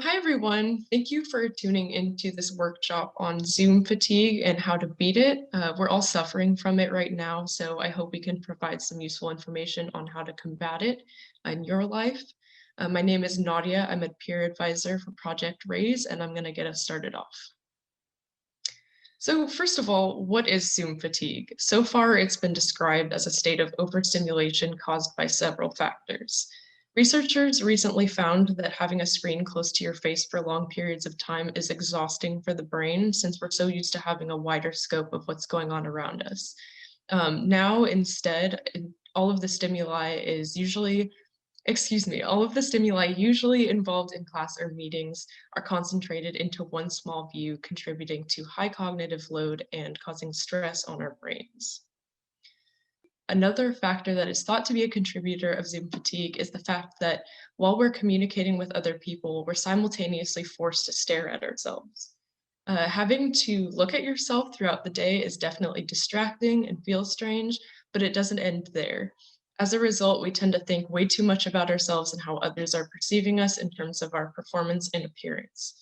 Hi everyone. Thank you for tuning into this workshop on Zoom fatigue and how to beat it. We're all suffering from it right now, so I hope we can provide some useful information on how to combat it in your life. My name is Nadia. I'm a peer advisor for Project Raise, and I'm going to get us started off. So first of all, what is Zoom fatigue? So far, it's been described as a state of overstimulation caused by several factors. Researchers recently found that having a screen close to your face for long periods of time is exhausting for the brain since we're so used to having a wider scope of what's going on around us. Now, instead, all of the stimuli is usually all of the stimuli usually involved in class or meetings are concentrated into one small view, contributing to high cognitive load and causing stress on our brains. Another factor that is thought to be a contributor of Zoom fatigue is the fact that while we're communicating with other people, we're simultaneously forced to stare at ourselves. Having to look at yourself throughout the day is definitely distracting and feels strange, but it doesn't end there. As a result, we tend to think way too much about ourselves and how others are perceiving us in terms of our performance and appearance.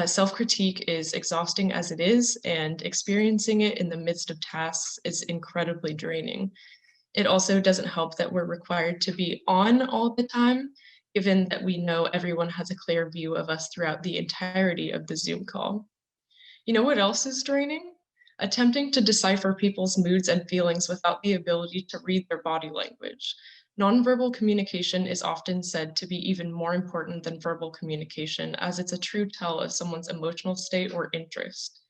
Self-critique is exhausting as it is, and experiencing it in the midst of tasks is incredibly draining. It also doesn't help that we're required to be on all the time, given that we know everyone has a clear view of us throughout the entirety of the Zoom call. You know what else is draining? Attempting to decipher people's moods and feelings without the ability to read their body language. Nonverbal communication is often said to be even more important than verbal communication, as it's a true tell of someone's emotional state or interest.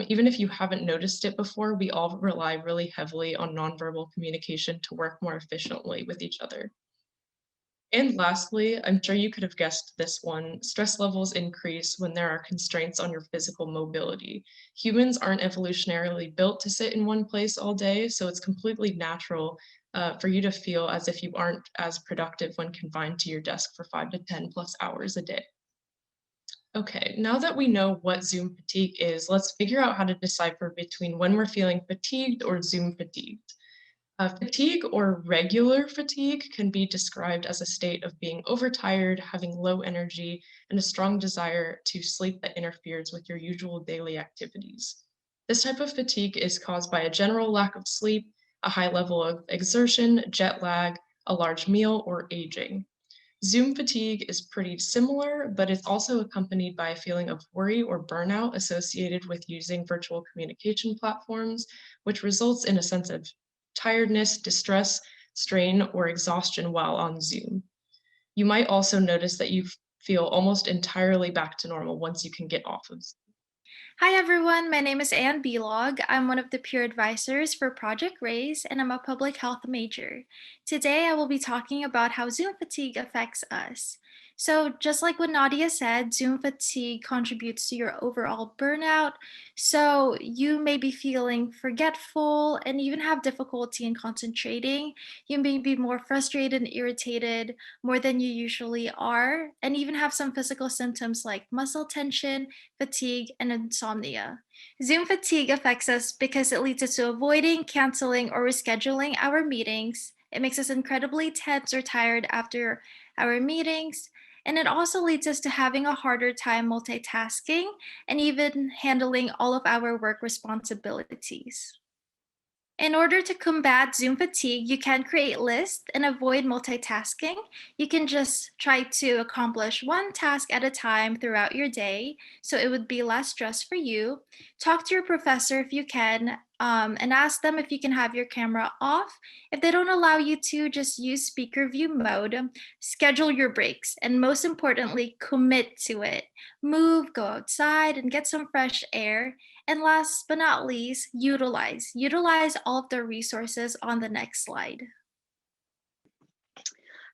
Even if you haven't noticed it before, we all rely really heavily on nonverbal communication to work more efficiently with each other. And lastly, I'm sure you could have guessed this one, stress levels increase when there are constraints on your physical mobility. Humans aren't evolutionarily built to sit in one place all day, so it's completely natural for you to feel as if you aren't as productive when confined to your desk for 5 to 10+ hours a day. Okay, now that we know what Zoom fatigue is, let's figure out how to decipher between when we're feeling fatigued or Zoom fatigued. Fatigue or regular fatigue can be described as a state of being overtired, having low energy, and a strong desire to sleep that interferes with your usual daily activities. This type of fatigue is caused by a general lack of sleep, a high level of exertion, jet lag, a large meal, or aging. Zoom fatigue is pretty similar, but it's also accompanied by a feeling of worry or burnout associated with using virtual communication platforms, which results in a sense of tiredness, distress, strain, or exhaustion while on Zoom. You might also notice that you feel almost entirely back to normal once you can get off of Zoom. Hi everyone, my name is Anne Belog. I'm one of the peer advisors for Project Raise and I'm a public health major. Today I will be talking about how Zoom fatigue affects us. So just like what Nadia said, Zoom fatigue contributes to your overall burnout. So you may be feeling forgetful and even have difficulty in concentrating. You may be more frustrated and irritated more than you usually are, and even have some physical symptoms like muscle tension, fatigue, and insomnia. Zoom fatigue affects us because it leads us to avoiding, canceling, or rescheduling our meetings. It makes us incredibly tense or tired after our meetings. And it also leads us to having a harder time multitasking and even handling all of our work responsibilities. In order to combat Zoom fatigue, you can create lists and avoid multitasking. You can just try to accomplish one task at a time throughout your day, so it would be less stress for you. Talk to your professor if you can, and ask them if you can have your camera off. If they don't allow you to, just use speaker view mode. Schedule your breaks, and most importantly, commit to it. Move, go outside, and get some fresh air. And last but not least, utilize. Utilize all of the resources on the next slide.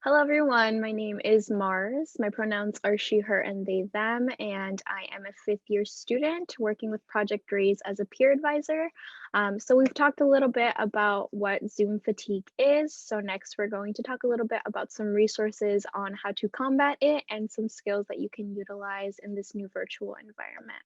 Hello, everyone. My name is Mars. My pronouns are she, her, and they, them, and I am a fifth-year student working with Project Raise as a peer advisor. So we've talked a little bit about what Zoom fatigue is. So next, we're going to talk a little bit about some resources on how to combat it and some skills that you can utilize in this new virtual environment.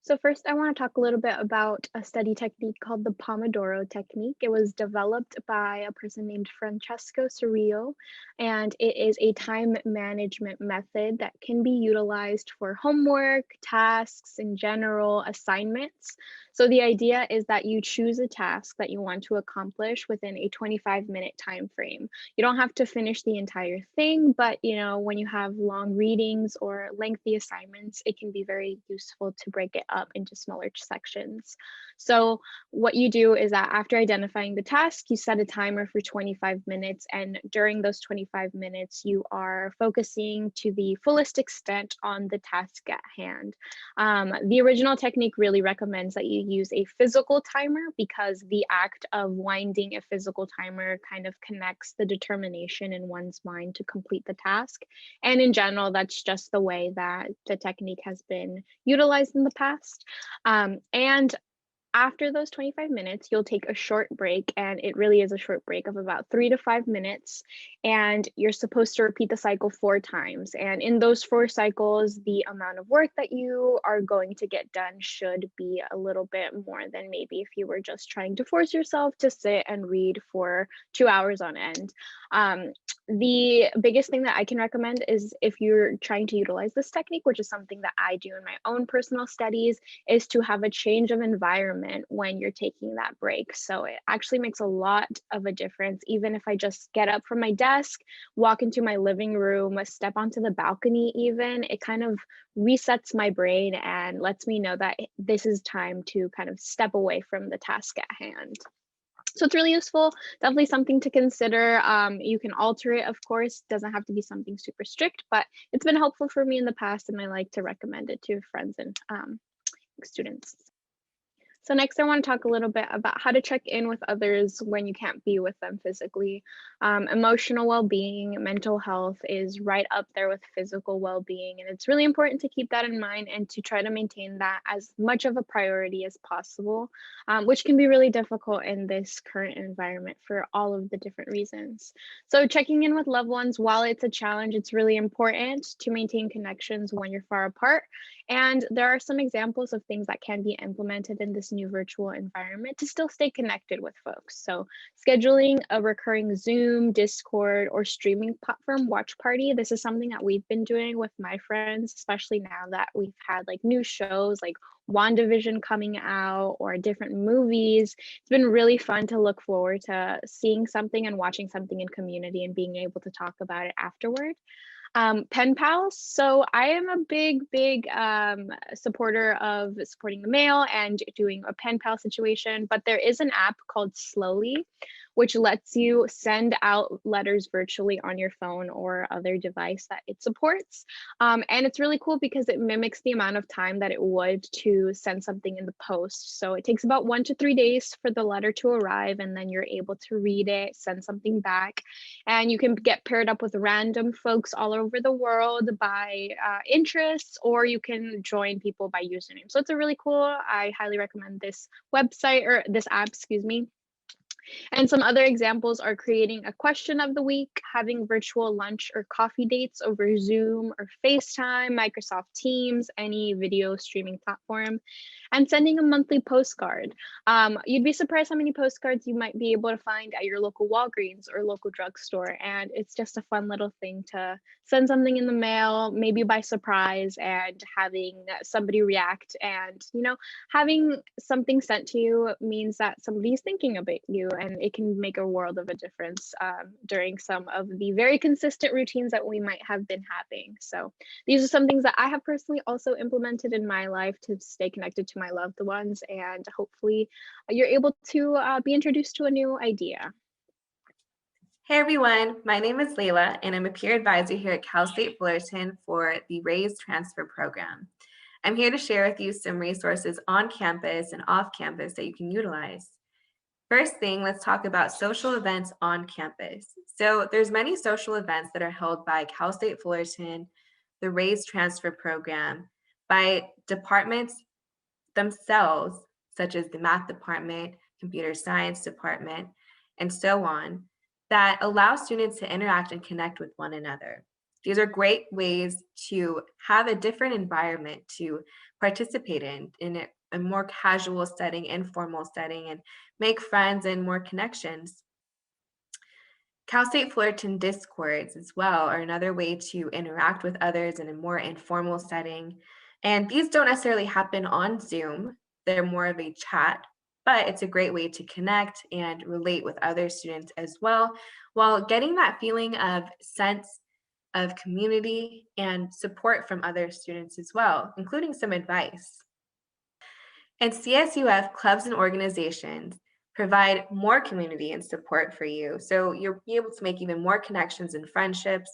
So first, I want to talk a little bit about a study technique called the Pomodoro technique. It was developed by a person named Francesco Cirillo, and it is a time management method that can be utilized for homework, tasks, in general, assignments. So the idea is that you choose a task that you want to accomplish within a 25-minute time frame. You don't have to finish the entire thing, but when you have long readings or lengthy assignments, it can be very useful to break it up into smaller sections. So what you do is that after identifying the task, you set a timer for 25 minutes, and during those 25 minutes, you are focusing to the fullest extent on the task at hand. The original technique really recommends that you use a physical timer because the act of winding a physical timer kind of connects the determination in one's mind to complete the task. And in general, that's just the way that the technique has been utilized in the past. And after those 25 minutes, you'll take a short break, and it really is a short break of about 3 to 5 minutes. And you're supposed to repeat the cycle 4 times. And in those 4 cycles, the amount of work that you are going to get done should be a little bit more than maybe if you were just trying to force yourself to sit and read for 2 hours on end. The biggest thing that I can recommend is if you're trying to utilize this technique, which is something that I do in my own personal studies, is to have a change of environment when you're taking that break. So it actually makes a lot of a difference. Even if I just get up from my desk, walk into my living room, step onto the balcony even, it kind of resets my brain and lets me know that this is time to kind of step away from the task at hand. So it's really useful, definitely something to consider. You can alter it, of course, doesn't have to be something super strict, but it's been helpful for me in the past, and I like to recommend it to friends and students. So next, I want to talk a little bit about how to check in with others when you can't be with them physically. Emotional well-being, mental health is right up there with physical well-being, and it's really important to keep that in mind and to try to maintain that as much of a priority as possible, which can be really difficult in this current environment for all of the different reasons. So checking in with loved ones, while it's a challenge, it's really important to maintain connections when you're far apart. And there are some examples of things that can be implemented in this new virtual environment to still stay connected with folks. So scheduling a recurring Zoom, Discord, or streaming platform watch party. This is something that we've been doing with my friends, especially now that we've had like new shows like WandaVision coming out or different movies. It's been really fun to look forward to seeing something and watching something in community and being able to talk about it afterward. Pen pals. So I am a big supporter of supporting the mail and doing a pen pal situation, but there is an app called Slowly, which lets you send out letters virtually on your phone or other device that it supports. And it's really cool because it mimics the amount of time that it would to send something in the post. So it takes about 1 to 3 days for the letter to arrive, and then you're able to read it, send something back, and you can get paired up with random folks all over the world by interests, or you can join people by username. So it's a really cool, I highly recommend this website or this app, excuse me. And some other examples are creating a question of the week, having virtual lunch or coffee dates over Zoom or FaceTime, Microsoft Teams, any video streaming platform, and sending a monthly postcard. You'd be surprised how many postcards you might be able to find at your local Walgreens or local drugstore. And it's just a fun little thing to send something in the mail, maybe by surprise, and having somebody react. And, having something sent to you means that somebody's thinking about you, and it can make a world of a difference during some of the very consistent routines that we might have been having. So these are some things that I have personally also implemented in my life to stay connected to my loved ones, and hopefully you're able to be introduced to a new idea. Hey everyone, my name is Layla and I'm a peer advisor here at Cal State Fullerton for the RAISE Transfer Program. I'm here to share with you some resources on campus and off campus that you can utilize. First thing, let's talk about social events on campus. So there's many social events that are held by Cal State Fullerton, the RAISE Transfer Program, by departments themselves, such as the math department, computer science department, and so on, that allow students to interact and connect with one another. These are great ways to have a different environment to participate in a more casual setting, informal setting, and make friends and more connections. Cal State Fullerton Discords as well are another way to interact with others in a more informal setting. And these don't necessarily happen on Zoom, they're more of a chat, but it's a great way to connect and relate with other students as well, while getting that feeling of sense of community and support from other students as well, including some advice. And CSUF clubs and organizations provide more community and support for you. So you'll be able to make even more connections and friendships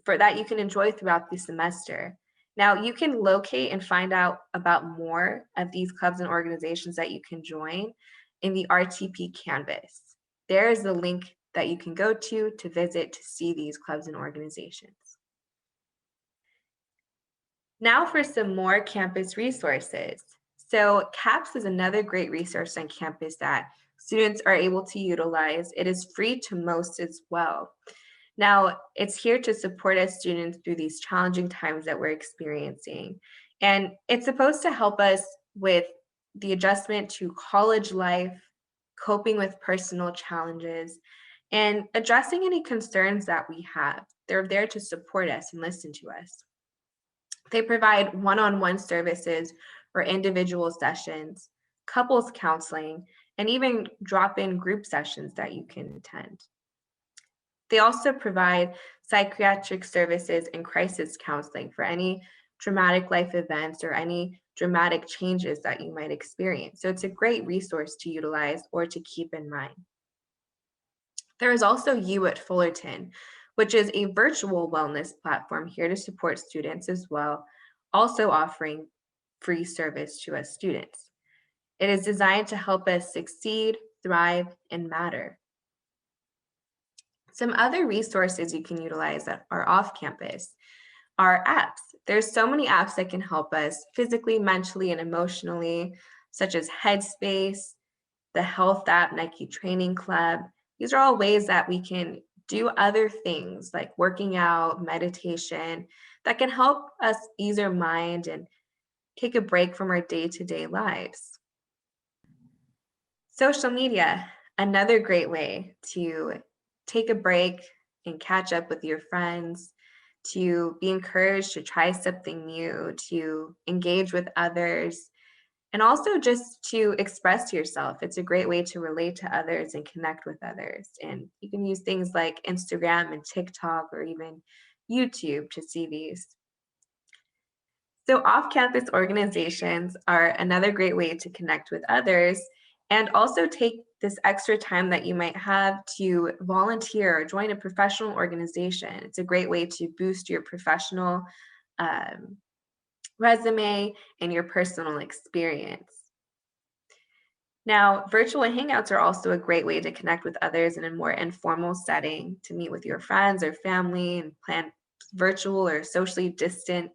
for that you can enjoy throughout the semester. Now you can locate and find out about more of these clubs and organizations that you can join in the RTP Canvas. There is the link that you can go to visit to see these clubs and organizations. Now for some more campus resources. So CAPS is another great resource on campus that students are able to utilize. It is free to most as well. Now, it's here to support us students through these challenging times that we're experiencing. And it's supposed to help us with the adjustment to college life, coping with personal challenges, and addressing any concerns that we have. They're there to support us and listen to us. They provide one-on-one services or individual sessions, couples counseling, and even drop-in group sessions that you can attend. They also provide psychiatric services and crisis counseling for any traumatic life events or any dramatic changes that you might experience. So it's a great resource to utilize or to keep in mind. There is also You at Fullerton, which is a virtual wellness platform here to support students as well, also offering free service to us students. It is designed to help us succeed, thrive, and matter. Some other resources you can utilize that are off campus are apps. There's so many apps that can help us physically, mentally, and emotionally, such as Headspace, the health app, Nike Training Club. These are all ways that we can do other things like working out, meditation, that can help us ease our mind and take a break from our day-to-day lives. Social media, another great way to take a break and catch up with your friends, to be encouraged to try something new, to engage with others, and also just to express yourself. It's a great way to relate to others and connect with others. And you can use things like Instagram and TikTok or even YouTube to see these. So off-campus organizations are another great way to connect with others and also take this extra time that you might have to volunteer or join a professional organization. It's a great way to boost your professional resume and your personal experience. Now, virtual hangouts are also a great way to connect with others in a more informal setting, to meet with your friends or family and plan virtual or socially distant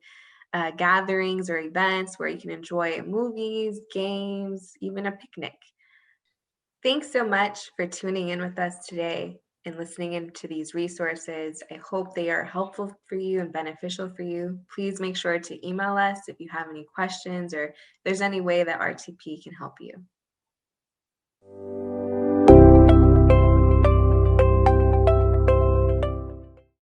gatherings or events where you can enjoy movies, games, even a picnic. Thanks so much for tuning in with us today and listening into these resources. I hope they are helpful for you and beneficial for you. Please make sure to email us if you have any questions or if there's any way that RTP can help you.